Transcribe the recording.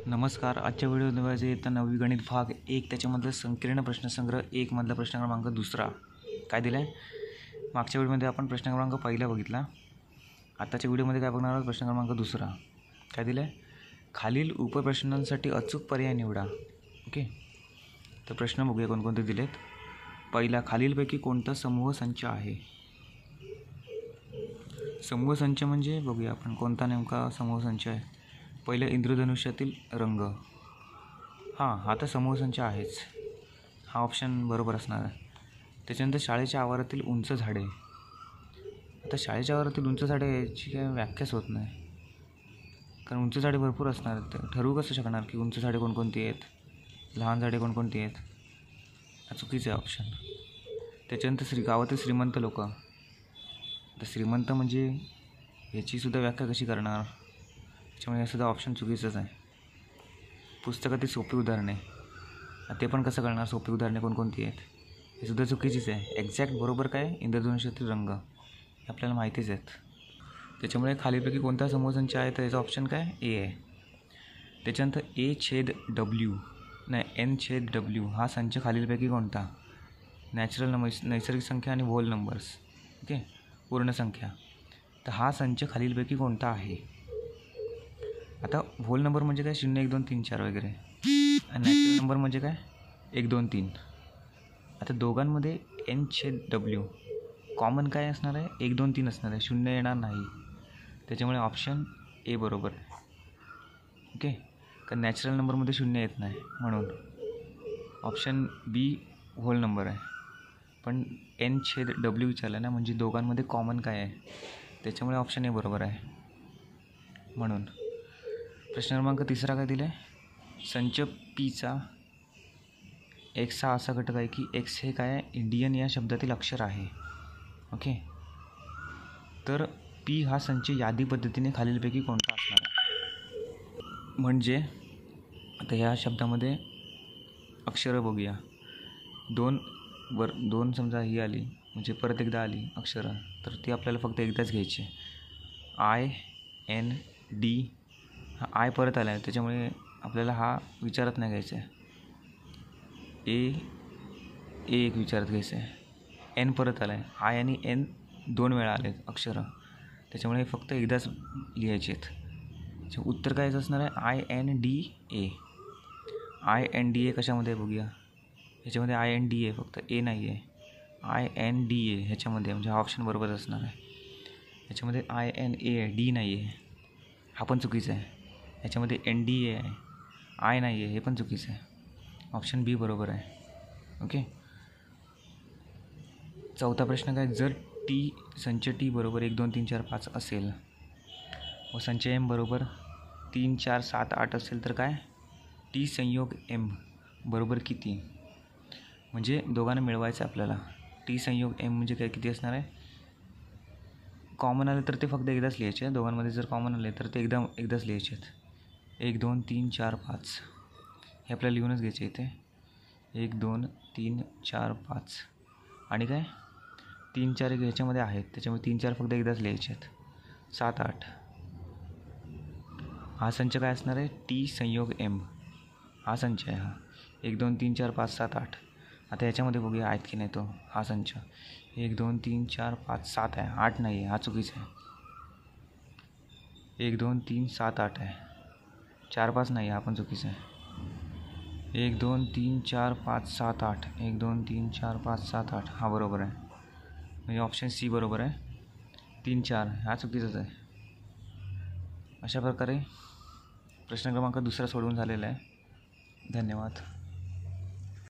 नमस्कार. आजच्या व्हिडिओमध्ये येता 9वी गणित भाग 1 त्याच्यामधलं संकीर्ण प्रश्नसंग्रह 1 मधला प्रश्न क्रमांक दुसरा काय दिला आहे. मागच्या व्हिडिओमध्ये आपण प्रश्न क्रमांक पहिला बघितला. आताच्या व्हिडिओमध्ये काय बघणार आहोत, प्रश्न क्रमांक दुसरा काय दिला आहे. खालील उपप्रश्नांसाठी अचूक पर्याय निवडा. ओके, तर प्रश्न बघूया कोणकोणते दिलेत. पहिला, खालीलपैकी कोणता समूह संच आहे. समूह संच म्हणजे बघूया आपण कोणता नेमका समूह संच आहे. पहिलं, इंद्रधनुष्यातील रंग. हा तर समूह संच आहेच, हा ऑप्शन बरोबर असणार आहे. त्याच्यानंतर शाळेच्या आवारातील उंच झाडे. आता शाळेच्या आवारातील उंच झाडे याची काय व्याख्याच होत नाही, कारण उंच झाडे भरपूर असणार आहेत. ठरवू कसं शकणार की उंच झाडे कोणकोणती आहेत, लहान झाडे कोणकोणती आहेत. हा चुकीचं आहे ऑप्शन. त्याच्यानंतर गावातील श्रीमंत लोक. तर श्रीमंत म्हणजे याचीसुद्धा व्याख्या कशी करणार, त्याच्यामुळे हे सुद्धा ऑप्शन चुकीचंच आहे. पुस्तकातील सोपी उदाहरणे, ते पण कसं कळणार सोपी उदाहरणे कोणकोणती आहेत, हे सुद्धा चुकीचीच आहे. एक्झॅक्ट बरोबर काय, इंद्रधनुष्यातील रंग हे आपल्याला माहितीच आहेत. त्याच्यामुळे खालीलपैकी कोणता समूह संच आहे, तर याचा ऑप्शन काय ए आहे. त्याच्यानंतर N/W हा संच खालीलपैकी कोणता. नॅचरल नैसर्गिक संख्या आणि होल नंबर्स. ओके, पूर्ण संख्या. तर हा संच खालीलपैकी कोणता आहे. आता होल नंबर म्हणजे काय, 0 1 2 3 4 वगैरे. आणि नॅचरल नंबर म्हणजे काय, 1 2 3. आता दोघांमध्ये N/W कॉमन काय असणार आहे, 1 2 3 असणार आहे, 0 येणार नाही. त्याच्यामुळे ऑप्शन ए बरोबर आहे. ओके, कारण नॅचरल नंबरमध्ये 0 येत नाही, म्हणून ऑप्शन बी होल नंबर आहे. पण N/W विचारलं ना, म्हणजे दोघांमध्ये कॉमन काय आहे, त्याच्यामुळे ऑप्शन ए बरोबर आहे. म्हणून प्रश्न क्रमांक तिसरा काय दिला आहे. संच पीचा एक्स हा असा घटक आहे की एक्स हे काय आहे, इंडियन या शब्दातील अक्षर आहे. ओके, तर पी हा संच यादी पद्धतीने खालीलपैकी कोणता असणार आहे. म्हणजे आता ह्या शब्दामध्ये अक्षरं बघूया. दोन समजा ही आली, म्हणजे परत एकदा आली अक्षरं, तर ती आपल्याला फक्त एकदाच घ्यायची. IND हा आय परत आला आहे, त्याच्यामुळे आपल्याला हा विचारात नाही घ्यायचा आहे. ए एक विचारात घ्यायचं आहे. एन परत आला आहे, आय आणि एन 2 वेळा आले अक्षरं, त्याच्यामुळे हे फक्त एकदाच लिहायचे आहेत. उत्तर काय असणार आहे, INDA. INDA कशामध्ये बघूया. ह्याच्यामध्ये INDA फक्त ए नाही आहे, INDA ह्याच्यामध्ये, म्हणजे हा ऑप्शन बरोबर असणार आहे. ह्याच्यामध्ये INA आहे, डी नाही आहे, हा पण चुकीचा आहे. ह्याच्यामध्ये NDA आहे, आय नाही आहे, हे पण चुकीचं आहे. ऑप्शन बी बरोबर आहे. ओके, चौथा प्रश्न काय, जर संच टी बरोबर 1 2 3 4 5 असेल व संच एम बरोबर 3 4 7 8 असेल, तर काय टी संयोग एम बरोबर किती. म्हणजे दोघांना मिळवायचं आपल्याला. टी संयोग एम म्हणजे काय, किती असणार आहे. कॉमन आले तर ते फक्त एकदाच लिहायचे. दोघांमध्ये जर कॉमन आले तर ते एकदाच लिहायचे आहेत. 1 2 3 4 5 हे आपल्याला लिहूनच घ्यायचे इथे. 1 2 3 4 5 आणि काय 3 4 एक ह्याच्यामध्ये आहेत, त्याच्यामुळे 3 4 फक्त एकदाच लिहायचे आहेत. 7 8 हा संच काय असणार आहे, टी संयोग एम हा संच आहे. हा 1 2 3 4 5 7 8. आता ह्याच्यामध्ये बघूया आहेत की नाही तो हा संच. 1 2 3 4 5 7 आहे, 8 नाही आहे, हा चुकीचा आहे. 1 2 3 7 8 आहे, 4 5 नाही, हा पण चुकीचा आहे. 1 2 3 4 5 7 8 1 2 3 4 5 7 8 हा बरोबर आहे, म्हणजे ऑप्शन सी बरोबर आहे. 3 4 हा चुकीचाच आहे. अशा प्रकारे प्रश्न क्रमांक दुसरा सोडवून झालेला आहे. धन्यवाद.